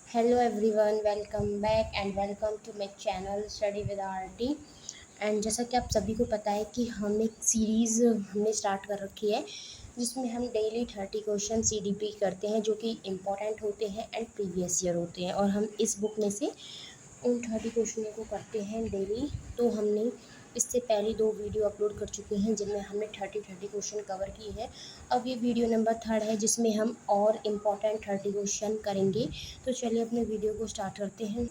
Hello everyone, welcome back and welcome to my channel Study with RT। And जैसा कि आप सभी को पता है कि हम एक सीरीज़ हमने स्टार्ट कर रखी है जिसमें हम डेली 30 क्वेश्चन CDP करते हैं जो कि इम्पॉर्टेंट होते हैं एंड प्रीवियस ईयर होते हैं। और हम इस बुक में से उन 30 क्वेश्चनों को करते हैं डेली। तो हमने इससे पहले 2 वीडियो अपलोड कर चुके हैं जिनमें हमने 30 क्वेश्चन कवर किए हैं। अब ये वीडियो नंबर 3 है जिसमें हम और इम्पॉर्टेंट 30 क्वेश्चन करेंगे। तो चलिए अपने वीडियो को स्टार्ट करते हैं।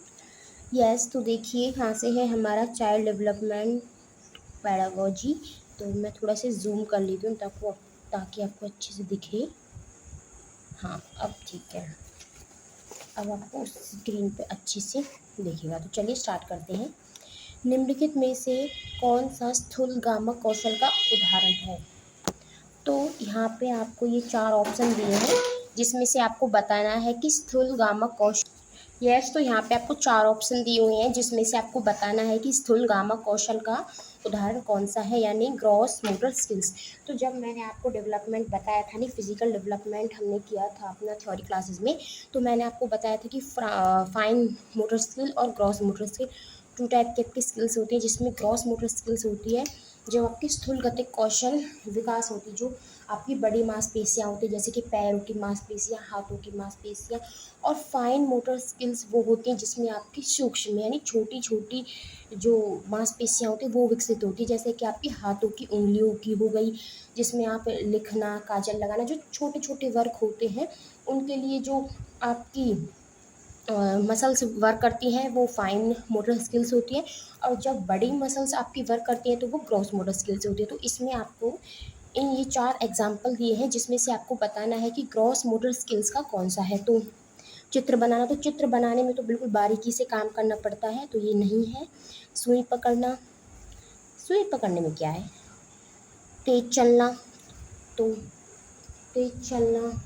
तो देखिए कहाँ से है हमारा चाइल्ड डेवलपमेंट पैडागोजी। तो मैं थोड़ा सा जूम कर लेती हूँ ताकि आपको अच्छे से दिखे। हाँ, अब ठीक है, अब आपको स्क्रीन पे अच्छे से दिखेगा। तो चलिए स्टार्ट करते हैं। निम्नलिखित में से कौन सा स्थूलगामक कौशल का उदाहरण है? तो यहाँ पे आपको ये 4 ऑप्शन दिए हैं जिसमें से आपको बताना है कि स्थूलगामक कौशल। तो यहाँ पे आपको 4 ऑप्शन दिए हुए हैं जिसमें से आपको बताना है कि स्थूलगामक कौशल का उदाहरण कौन सा है, यानी ग्रॉस मोटर स्किल्स। तो जब मैंने आपको डेवलपमेंट बताया था, नहीं फिजिकल डेवलपमेंट हमने किया था अपना थ्योरी क्लासेस में, तो मैंने आपको बताया था कि फाइन मोटर स्किल और ग्रॉस मोटर स्किल 2 टाइप की आपकी स्किल्स होती है। जिसमें ग्रॉस मोटर स्किल्स होती है जो आपकी स्थूलगतिक कौशल विकास होती है, जो आपकी बड़ी मांसपेशियाँ होती है जैसे कि पैरों की मांसपेशियाँ, हाथों की मांसपेशियाँ। और फाइन मोटर स्किल्स वो होती हैं जिसमें आपकी सूक्ष्म यानी छोटी छोटी जो मांसपेशियाँ होती हैं वो विकसित होती है, जैसे कि आपकी हाथों की उंगलियों की हो गई, जिसमें आप लिखना, काजल लगाना, जो छोटे छोटे वर्क होते हैं उनके लिए जो आपकी मसल्स वर्क करती हैं वो फाइन मोटर स्किल्स होती हैं। और जब बड़ी मसल्स आपकी वर्क करती हैं तो वो ग्रॉस मोटर स्किल्स होती है। तो इसमें आपको ये 4 एग्जाम्पल दिए हैं जिसमें से आपको बताना है कि ग्रॉस मोटर स्किल्स का कौन सा है। तो चित्र बनाना, तो चित्र बनाने में तो बिल्कुल बारीकी से काम करना पड़ता है, तो ये नहीं है। सुई पकड़ना, सुई पकड़ने में क्या है? तेज चलना, तो तेज चलना।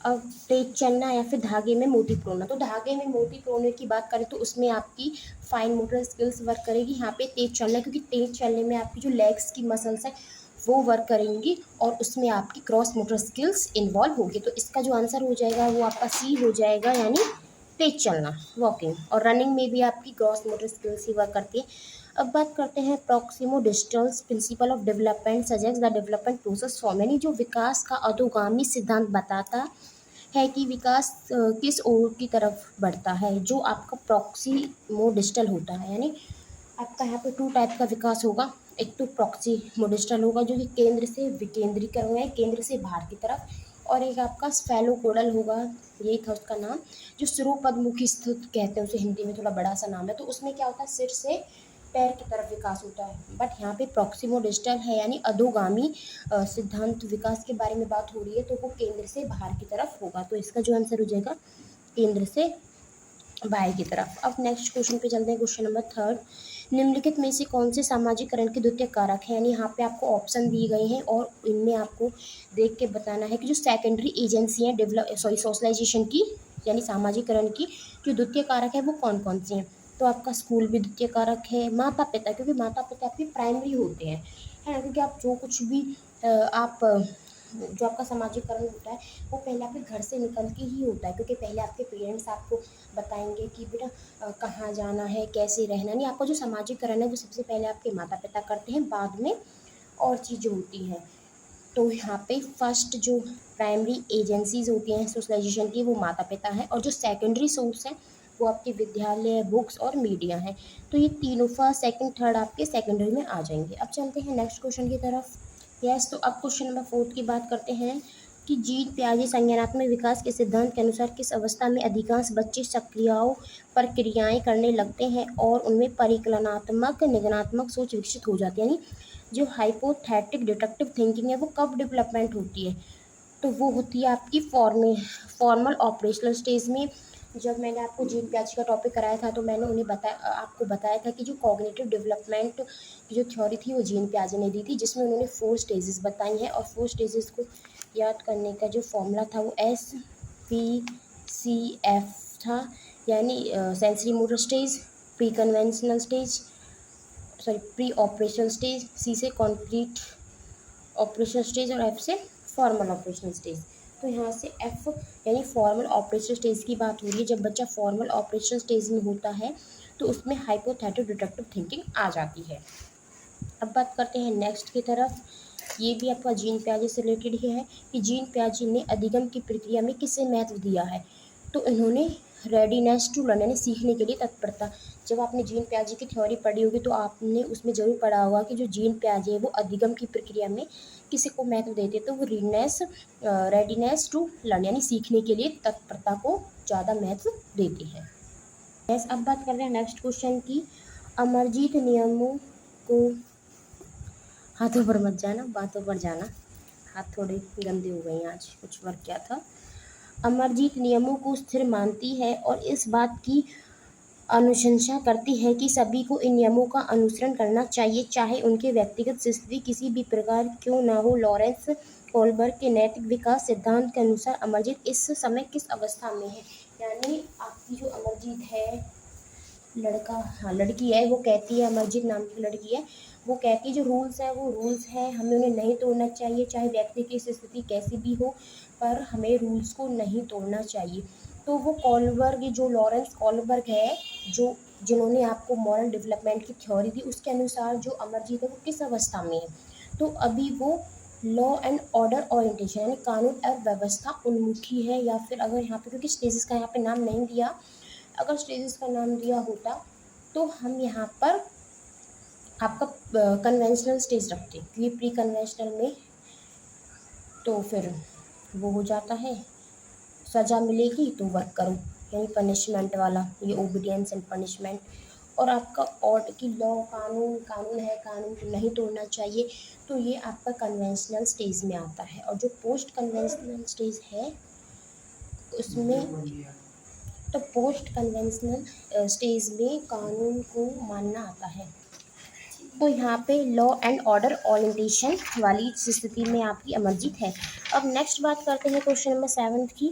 अब तेज चलना या फिर धागे में मोती पिरोना, तो धागे में मोती पिरोने की बात करें तो उसमें आपकी फाइन मोटर स्किल्स वर्क करेगी। यहाँ पे तेज चलना, क्योंकि तेज चलने में आपकी जो लेग्स की मसल्स हैं वो वर्क करेंगी और उसमें आपकी क्रॉस मोटर स्किल्स इन्वॉल्व होगी। तो इसका जो आंसर हो जाएगा वो आपका सी हो जाएगा, यानी तेज चलना, वॉकिंग। और रनिंग में भी आपकी क्रॉस मोटर स्किल्स ही वर्क करती है। अब बात करते हैं proximo distals principle of development suggest the development process form, यानी जो विकास का अधोगामी सिद्धांत बताता है कि विकास किस ओर की तरफ बढ़ता है। जो आपका प्रॉक्सिमोडिस्टल होता है, यानी आपका यहाँ पे 2 टाइप का विकास होगा। एक तो प्रॉक्सिमोडिस्टल होगा जो कि केंद्र से विकेंद्रीकरण है, केंद्र से बाहर की तरफ। और एक आपका स्फेलोकोडल होगा, यही था उसका नाम, जो सिरोपद्मुखी स्थित कहते हैं उसे, हिंदी में थोड़ा बड़ा सा नाम है। तो उसमें क्या होता है, सिर से पैर की तरफ विकास होता है। बट यहाँ पे प्रॉक्सिमोडिस्टल है यानी अधोगामी सिद्धांत विकास के बारे में बात हो रही है, तो वो केंद्र से बाहर की तरफ होगा। तो इसका जो आंसर हो जाएगा केंद्र से बाहर की तरफ। अब नेक्स्ट क्वेश्चन पे चलते हैं, क्वेश्चन नंबर 3। निम्नलिखित में से कौन से सामाजिकरण के द्वितीय कारक हैं? यानी यहाँ पे आपको ऑप्शन दिए गए हैं और इनमें आपको देख के बताना है कि जो सेकेंडरी एजेंसी हैं सोशलाइजेशन की, यानी सामाजिकरण की, जो द्वितीय कारक है वो कौन कौन सी हैं। तो आपका स्कूल भी द्वितीय कारक है, माता पिता, क्योंकि माता पिता आपके प्राइमरी होते हैं, है ना, क्योंकि आप जो कुछ भी आप जो आपका सामाजिकरण होता है वो पहले आपके घर से निकल के ही होता है, क्योंकि पहले आपके पेरेंट्स आपको बताएंगे कि बेटा कहाँ जाना है, कैसे रहना। नहीं, आपका जो सामाजिकरण है वो सबसे पहले आपके माता पिता करते हैं, बाद में और चीज़ें होती हैं। तो यहाँ पे फर्स्ट जो प्राइमरी एजेंसीज होती हैं सोशलाइजेशन की वो माता पिता हैं, और जो सेकेंडरी सोर्स हैं वो आपके विद्यालय, बुक्स और मीडिया हैं। तो ये तीनों फर्स्ट सेकंड थर्ड आपके सेकेंडरी में आ जाएंगे। अब चलते हैं नेक्स्ट क्वेश्चन की तरफ। तो अब क्वेश्चन नंबर 4 की बात करते हैं कि जीन पियाजे संज्ञानात्मक विकास के सिद्धांत के अनुसार किस अवस्था में अधिकांश बच्चे सक्रियाओं पर क्रियाएं करने लगते हैं और उनमें परिकलनात्मक निगमनात्मक सोच विकसित हो जाती है। यानी जो हाइपोथेटिक डिडक्टिव थिंकिंग है वो कब डेवलपमेंट होती है? तो वो होती है आपकी फॉर्मल ऑपरेशनल स्टेज में। जब मैंने आपको जीन पियाजे का टॉपिक कराया था तो मैंने उन्हें आपको बताया था कि जो कॉग्निटिव डेवलपमेंट की जो थ्योरी थी वो जीन पियाजे ने दी थी, जिसमें उन्होंने 4 स्टेजेस बताई हैं। और 4 स्टेजेस को याद करने का जो फॉर्मूला था वो SPCF था, यानी sensory motor stage, pre conventional stage, pre operational stage, C से कॉन्क्रीट ऑपरेशनल स्टेज और एफ से फॉर्मल ऑपरेशनल स्टेज। तो यहाँ से F यानी फॉर्मल ऑपरेशनल स्टेज की बात हो रही है। जब बच्चा फॉर्मल ऑपरेशनल स्टेज में होता है तो उसमें हाइपोथेटिक डिडक्टिव थिंकिंग आ जाती है। अब बात करते हैं नेक्स्ट की तरफ। ये भी आपका जीन पियाजे से रिलेटेड ही है कि जीन पियाजे ने अधिगम की प्रक्रिया में किसे महत्व दिया है। तो इन्होंने रेडीनेस टू लर्न यानी सीखने के लिए तत्परता। जब आपने जीन पियाजे की थ्योरी पढ़ी होगी तो आपने उसमें ज़रूर पढ़ा होगा कि जो जीन पियाजे है वो अधिगम की प्रक्रिया में किसी को महत्व देते हैं, तो वो रेडीनेस टू लर्न यानी सीखने के लिए तत्परता को ज़्यादा महत्व देते हैं। यस, अब बात कर रहे हैं नेक्स्ट क्वेश्चन की। अमरजीत नियमों को, हाथों पर मत जाना, बातों पर जाना, हाथ थोड़े गंदे हो गए हैं, आज कुछ वर्क किया था। अमरजीत नियमों को स्थिर मानती है और इस बात की अनुशंसा करती है कि सभी को इन नियमों का अनुसरण करना चाहिए, चाहे उनके व्यक्तिगत स्थिति किसी भी प्रकार क्यों ना हो। लॉरेंस कोलबर्ग के नैतिक विकास सिद्धांत के अनुसार अमरजीत इस समय किस अवस्था में है। यानी आपकी जो अमरजीत है, लड़की है, वो कहती है, अमरजीत नाम की लड़की है, वो कहती है जो रूल्स है वो रूल्स है, हमें उन्हें नहीं तोड़ना चाहिए, चाहे व्यक्ति की स्थिति कैसी भी हो, पर हमें रूल्स को नहीं तोड़ना चाहिए। तो वो कोलबर्ग, जो लॉरेंस कोलबर्ग है, जिन्होंने आपको मॉरल डेवलपमेंट की थ्योरी दी, उसके अनुसार जो अमरजीत है वो किस अवस्था में है। तो अभी वो लॉ एंड ऑर्डर ओरिएंटेशन यानी कानून और व्यवस्था उन्मुखी है। या फिर अगर यहाँ पे, क्योंकि स्टेजेस का यहाँ पे नाम नहीं दिया, अगर स्टेजेस का नाम दिया होता तो हम यहाँ पर आपका कन्वेंशनल स्टेज रखते, क्योंकि प्री कन्वेंशनल में तो फिर वो हो जाता है, सज़ा मिलेगी तो वर्क करो, यानी पनिशमेंट वाला, ये ओबीडियंस एंड पनिशमेंट। और आपका ऑर्डर की लॉ, कानून है, कानून को नहीं तोड़ना चाहिए, तो ये आपका कन्वेंशनल स्टेज में आता है। और जो पोस्ट कन्वेंशनल स्टेज है उसमें, तो पोस्ट कन्वेंशनल स्टेज में कानून को मानना आता है। तो यहाँ पे लॉ एंड ऑर्डर ओरिएंटेशन वाली स्थिति में आपकी अमरजीत है। अब नेक्स्ट बात करते हैं क्वेश्चन नंबर 7 की।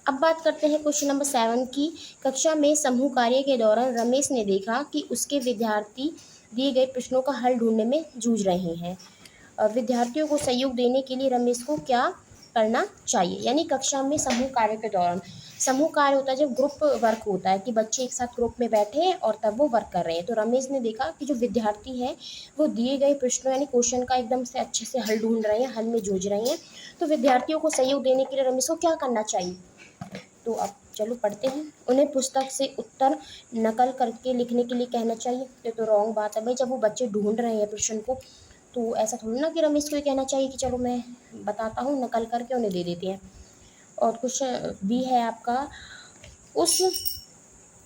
अब बात करते हैं क्वेश्चन नंबर 7 की। कक्षा में समूह कार्य के दौरान रमेश ने देखा कि उसके विद्यार्थी दिए गए प्रश्नों का हल ढूंढने में जूझ रहे हैं। विद्यार्थियों को सहयोग देने के लिए रमेश को क्या करना चाहिए। यानी कक्षा में समूह कार्य के दौरान, समूह कार्य होता है जब ग्रुप वर्क होता है कि बच्चे एक साथ ग्रुप में बैठे हैं और तब वो वर्क कर रहे हैं। तो रमेश ने देखा कि जो विद्यार्थी हैं वो दिए गए प्रश्नों यानी क्वेश्चन का एकदम से अच्छे से हल ढूंढ रहे हैं, हल में जूझ रहे हैं। तो विद्यार्थियों को सहयोग देने के लिए रमेश को क्या करना चाहिए। तो अब चलो पढ़ते हैं। उन्हें पुस्तक से उत्तर नकल करके लिखने के लिए कहना चाहिए। ये तो रॉन्ग बात है भाई, जब वो बच्चे ढूंढ रहे हैं प्रश्न को तो ऐसा थोड़ी ना कि रमेश को ये कहना चाहिए कि चलो मैं बताता हूँ, नकल करके उन्हें दे देते हैं। और कुछ भी है आपका,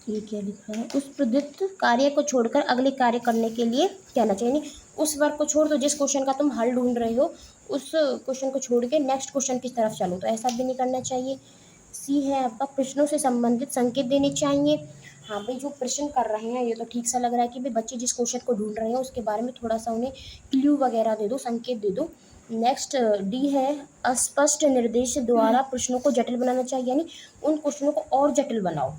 ये क्या लिखा है, उस प्रदत्त कार्य को छोड़कर अगले कार्य करने के लिए कहना चाहिए। उस वर्क को छोड़ दो, जिस क्वेश्चन का तुम हल ढूंढ रहे हो उस क्वेश्चन को छोड़ के नेक्स्ट क्वेश्चन की तरफ चलो, तो ऐसा भी नहीं करना चाहिए। सी है आपका, प्रश्नों से संबंधित संकेत देने चाहिए। हाँ भाई, जो प्रश्न कर रहे हैं ये तो ठीक सा लग रहा है कि भाई बच्चे जिस क्वेश्चन को ढूंढ रहे हैं उसके बारे में थोड़ा सा उन्हें क्ल्यू वगैरह दे दो, संकेत दे दो। नेक्स्ट डी है, अस्पष्ट निर्देश द्वारा प्रश्नों को जटिल बनाना चाहिए, यानी उन क्वेश्चनों को और जटिल बनाओ।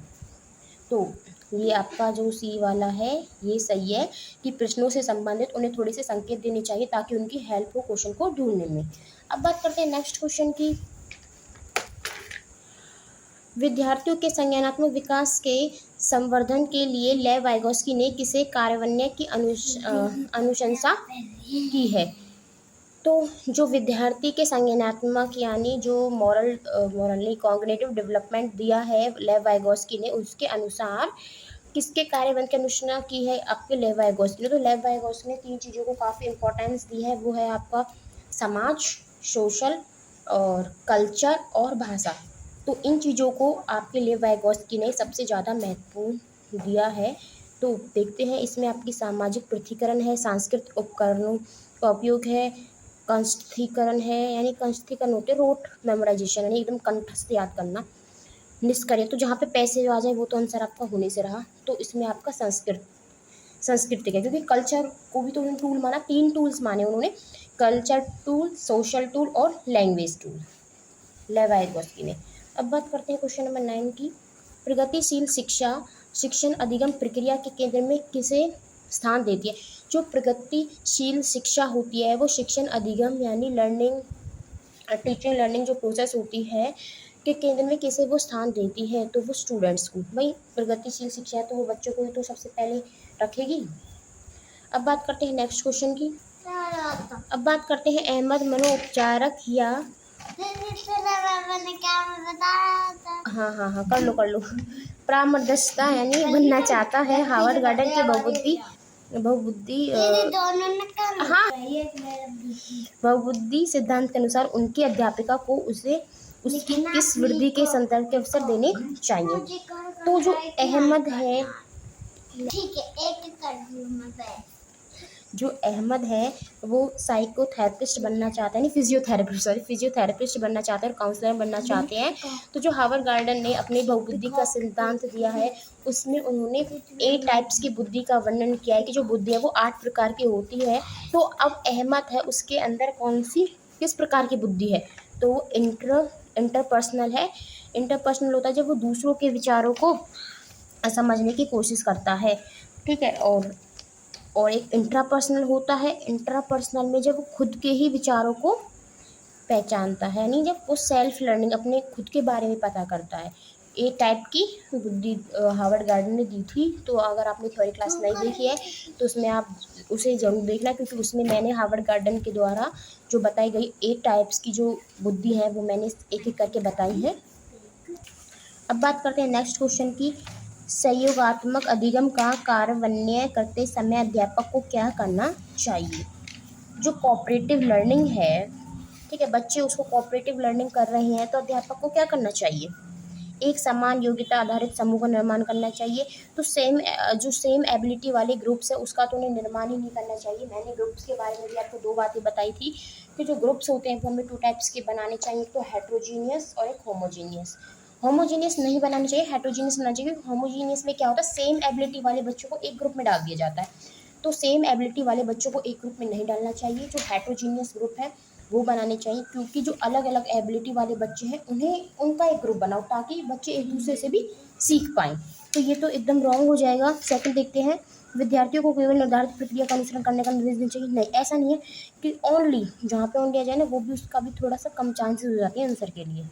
तो ये आपका जो सी वाला है ये सही है कि प्रश्नों से संबंधित उन्हें थोड़े से संकेत देने चाहिए ताकि उनकी हेल्प हो क्वेश्चन को ढूंढने में। अब बात करते हैं नेक्स्ट क्वेश्चन की। विद्यार्थियों के संज्ञानात्मक विकास के संवर्धन के लिए लेव वाइगोस्की ने किसे कार्यान्वयन की अनुशंसा की है। तो जो विद्यार्थी के संज्ञानात्मक यानी जो मॉरली कॉग्निटिव डेवलपमेंट दिया है लेव वाइगोस्की ने, उसके अनुसार किसके कार्यान्वयन की अनुशंसा की है आपके लेव वाइगोस्की ने। तो लेव वाइगोस्की ने 3 चीज़ों को काफ़ी इंपॉर्टेंस दी है, वो है आपका समाज, सोशल और कल्चर और भाषा। तो इन चीज़ों को आपके लेव वाइगोस्की ने सबसे ज़्यादा महत्वपूर्ण दिया है। तो देखते हैं, इसमें आपकी सामाजिक पृथक्करण है, सांस्कृतिक उपकरणों का उपयोग है, कंठस्थीकरण है, यानी कंठस्थीकरण होते रोट मेमोराइजेशन यानी एकदम कंठस्थ याद करना, निष्क्रिय, तो जहाँ पे पैसे जो आ जाए वो तो आंसर आपका होने से रहा। तो इसमें आपका सांस्कृतिक है, क्योंकि कल्चर को भी तो उन्होंने टूल माना, 3 टूल्स माने उन्होंने, कल्चर टूल, सोशल टूल और लैंग्वेज टूल, लेव वाइगोस्की ने। अब बात करते हैं क्वेश्चन नंबर 9 की। प्रगतिशील शिक्षा शिक्षण अधिगम प्रक्रिया के केंद्र में किसे स्थान देती है। जो प्रगतिशील शिक्षा होती है वो शिक्षण अधिगम यानी लर्निंग टीचिंग लर्निंग जो प्रोसेस होती है के केंद्र में किसे वो स्थान देती है, तो वो स्टूडेंट्स को। भाई प्रगतिशील शिक्षा है तो वो बच्चों को ही तो सबसे पहले रखेगी। अब बात करते हैं नेक्स्ट क्वेश्चन की। अब बात करते हैं अहमद मनोपचारक या हाँ कर लो परामर्शदाता यानी बनना चाहता है। हार्वर्ड गार्डन के हाँ बहुबुद्धि सिद्धांत के अनुसार उनकी अध्यापिका को उसे उसकी किस वृद्धि के संदर्भ के अवसर देने चाहिए। तो जो अहमद है, ठीक है एक कर जो अहमद है वो साइकोथेरेपिस्ट बनना चाहता है, नहीं फिजियोथेरेपिस्ट बनना चाहता है और काउंसलर बनना चाहते हैं। तो जो हार्वर्ड गार्डन ने अपनी बहुबुद्धि का सिद्धांत दिया है उसमें उन्होंने 8 टाइप्स की बुद्धि का वर्णन किया है कि जो बुद्धि है वो 8 प्रकार की होती है। तो अब अहमद है उसके अंदर किस प्रकार की बुद्धि है, तो वो इंटरपर्सनल है। इंटरपर्सनल होता है जब वो दूसरों के विचारों को समझने की कोशिश करता है, ठीक है। और एक इंट्रापर्सनल होता है। इंट्रापर्सनल में जब वो खुद के ही विचारों को पहचानता है, यानी जब वो सेल्फ लर्निंग अपने खुद के बारे में पता करता है। ए टाइप की बुद्धि हार्वर्ड गार्डन ने दी थी। तो अगर आपने थ्योरी क्लास नहीं देखी है तो उसमें आप उसे ज़रूर देखना, क्योंकि उसमें मैंने हार्वर्ड गार्डन के द्वारा जो बताई गई 8 टाइप्स की जो बुद्धि है वो मैंने एक एक करके बताई है। अब बात करते हैं नेक्स्ट क्वेश्चन की। सहयोगात्मक अधिगम का कार्यान्वयन करते समय अध्यापक को क्या करना चाहिए। जो कोऑपरेटिव लर्निंग है, ठीक है, बच्चे उसको कोऑपरेटिव लर्निंग कर रहे हैं तो अध्यापक को क्या करना चाहिए। एक समान योग्यता आधारित समूह का निर्माण करना चाहिए। तो सेम एबिलिटी वाले ग्रुप्स है उसका तो उन्हें निर्माण ही नहीं करना चाहिए। मैंने ग्रुप्स के बारे में भी आपको 2 बातें बताई थी कि जो ग्रुप्स होते हैं वो हमें 2 टाइप्स के बनाने चाहिए, तो हेट्रोजीनियस और एक होमोजीनियस नहीं बनाना चाहिए, हेट्रोजीनियस बनाना चाहिए। होमोजीनियस में क्या होता है, सेम एबिलिटी वाले बच्चों को एक ग्रुप में डाल दिया जाता है, तो सेम एबिलिटी वाले बच्चों को एक ग्रुप में नहीं डालना चाहिए। जो हेट्रोजीनियस ग्रुप है वो बनाने चाहिए, क्योंकि जो अलग अलग एबिलिटी वाले बच्चे हैं उन्हें उनका एक ग्रुप बनाओ ताकि बच्चे एक दूसरे से भी सीख पाएँ। तो ये तो एकदम रॉन्ग हो जाएगा। सेकंड देखते हैं, विद्यार्थियों को केवल निर्धारित प्रक्रिया का अनुसरण करने का निर्देश देना चाहिए। नहीं, ऐसा नहीं है कि ओनली जहाँ पे ऑन दिया जाए ना वो भी उसका भी थोड़ा सा कम चांसेस हो जाते हैं आंसर के लिए,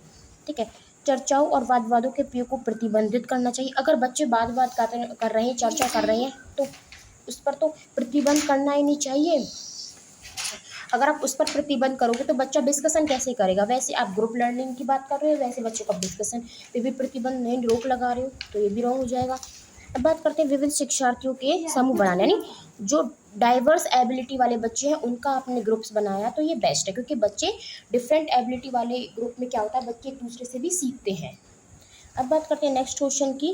ठीक है। चर्चाओं और वादवादों के प्रयोग को प्रतिबंधित करना चाहिए। अगर बच्चे वाद कर रहे हैं, चर्चा कर रहे हैं तो उस पर तो प्रतिबंध करना ही नहीं चाहिए। अगर आप उस पर प्रतिबंध करोगे तो बच्चा डिस्कशन कैसे करेगा। वैसे आप ग्रुप लर्निंग की बात कर रहे हो, वैसे बच्चों का डिस्कशन पे भी प्रतिबंध नहीं, रोक लगा रहे हो, तो ये भी रॉन्ग हो जाएगा। अब बात करते हैं विविध शिक्षार्थियों के समूह बनाने, यानी जो डाइवर्स एबिलिटी वाले बच्चे हैं उनका आपने ग्रुप्स बनाया तो ये बेस्ट है, क्योंकि बच्चे डिफरेंट एबिलिटी वाले ग्रुप में क्या होता है, बच्चे एक दूसरे से भी सीखते हैं। अब बात करते हैं नेक्स्ट क्वेश्चन की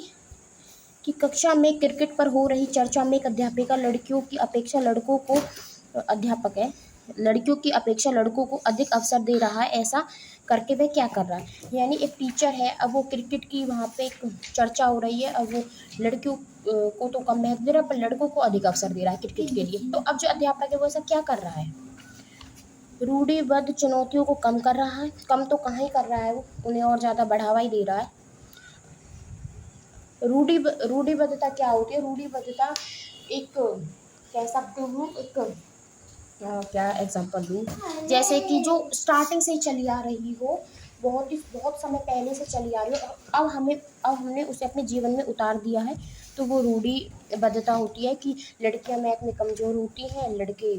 कि कक्षा में क्रिकेट पर हो रही चर्चा में एक अध्यापिका लड़कियों की अपेक्षा लड़कों को अध्यापक है लड़कियों की अपेक्षा लड़कों को अधिक अवसर दे रहा है, ऐसा करके वह क्या कर रहा है। यानी एक टीचर है, अब वो क्रिकेट की वहाँ पे एक चर्चा हो रही है, अब वो लड़कियों को तो कम महत्व दे रहा है पर लड़कों को अधिक अवसर दे रहा है क्रिकेट के लिए। तो अब जो अध्यापक है वो ऐसा क्या कर रहा है, रूढ़िबद्ध चुनौतियों को कम कर रहा है। कम तो कहाँ ही कर रहा है, वो उन्हें और ज़्यादा बढ़ावा ही दे रहा है। रूढ़िबद्धता क्या होती है, रूढ़िबद्धता एक कह सकते हूँ एक क्या एग्जांपल दूँ, जैसे कि जो स्टार्टिंग से ही चली आ रही हो, बहुत समय पहले से चली आ रही हो, अब हमने उसे अपने जीवन में उतार दिया है, तो वो रूढ़िबद्धता होती है कि लड़कियां मैथ में कमज़ोर होती हैं, लड़के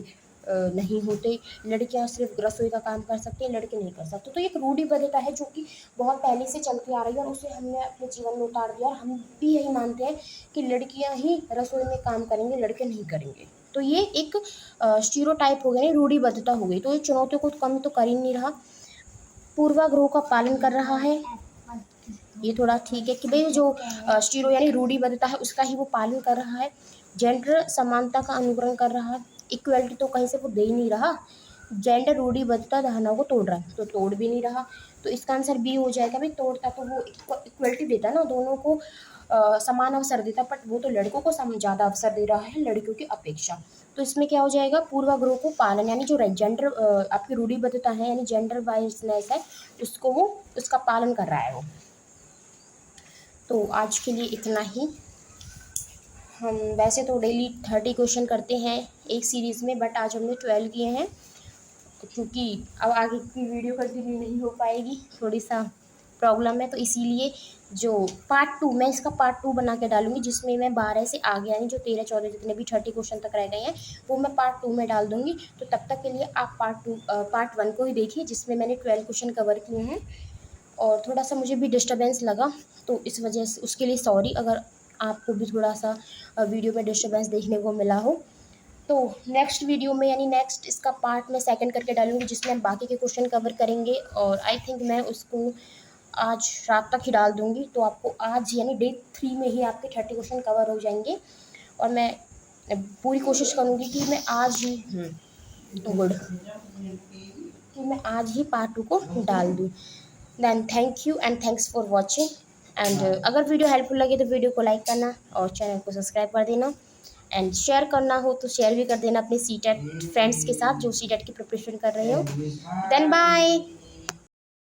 नहीं होते, लड़कियां सिर्फ रसोई का काम कर सकती हैं, लड़के नहीं कर सकते। तो एक रूढ़िबद्धता है जो कि बहुत पहले से चलती आ रही है और उसे हमने अपने जीवन में उतार दिया और हम भी यही मानते हैं कि लड़कियां ही रसोई में काम करेंगे, लड़के नहीं करेंगे। तो ये एक स्टीरियोटाइप हो गया, रूढ़िबद्धता हो गई। तो ये चुनौतियों को कम तो कर ही नहीं रहा, पूर्वाग्रहों का पालन कर रहा है। ये थोड़ा ठीक है कि भाई जो स्टीरियो यानी रूढ़िबद्धता है उसका ही वो पालन कर रहा है। जेंडर समानता का अनुकरण कर रहा है, इक्वलिटी तो कहीं से वो दे ही नहीं रहा। जेंडर रूढ़िबद्धता धारणाओं को तोड़ रहा है, तो तोड़ भी नहीं रहा, तो इसका आंसर बी हो जाएगा। भाई तोड़ता तो वो इक्वलिटी देता ना, दोनों को समान अवसर देता, बट वो तो लड़कों को ज़्यादा अवसर दे रहा है लड़कियों की अपेक्षा। तो इसमें क्या हो जाएगा, पूर्वाग्रह को पालन, यानी जो जेंडर आपकी रूढ़िबद्धता है यानी जेंडर बायसनेस है उसको वो उसका पालन कर रहा है वो। तो आज के लिए इतना ही। हम वैसे तो डेली 30 क्वेश्चन करते हैं एक सीरीज़ में, बट आज हमने 12 किए हैं क्योंकि अब आगे की वीडियो कंटिन्यू नहीं हो पाएगी, थोड़ी सा प्रॉब्लम है, तो इसीलिए जो पार्ट 2 मैं इसका पार्ट 2 बना के डालूंगी, जिसमें मैं 12 से आगे यानी जो 13-14 जितने भी 30 क्वेश्चन तक रह गए हैं वो मैं पार्ट 2 में डाल दूंगी। तो तब तक के लिए आप पार्ट 1 को ही देखिए, जिसमें मैंने 12 क्वेश्चन कवर किए हैं। और थोड़ा सा मुझे भी डिस्टर्बेंस लगा, तो इस वजह से उसके लिए सॉरी अगर आपको भी थोड़ा सा वीडियो में डिस्टर्बेंस देखने को मिला हो। तो नेक्स्ट वीडियो में यानी नेक्स्ट इसका पार्ट मैं सेकंड करके डालूंगी, जिसमें हम बाकी के क्वेश्चन कवर करेंगे। और आई थिंक मैं उसको आज रात तक ही डाल दूंगी, तो आपको आज यानी डे 3 में ही आपके 30 क्वेश्चन कवर हो जाएंगे। और मैं पूरी कोशिश करूँगी कि मैं आज ही गुड कि मैं आज ही पार्ट 2 को डाल दूँ। Then thank you and thanks for watching. एंड अगर वीडियो हेल्पफुल लगे तो वीडियो को लाइक करना और चैनल को सब्सक्राइब कर देना। एंड शेयर करना हो तो शेयर भी कर देना अपने सीटेट फ्रेंड्स के साथ जो सीटेट की प्रिपरेशन कर रहे हो। Then bye.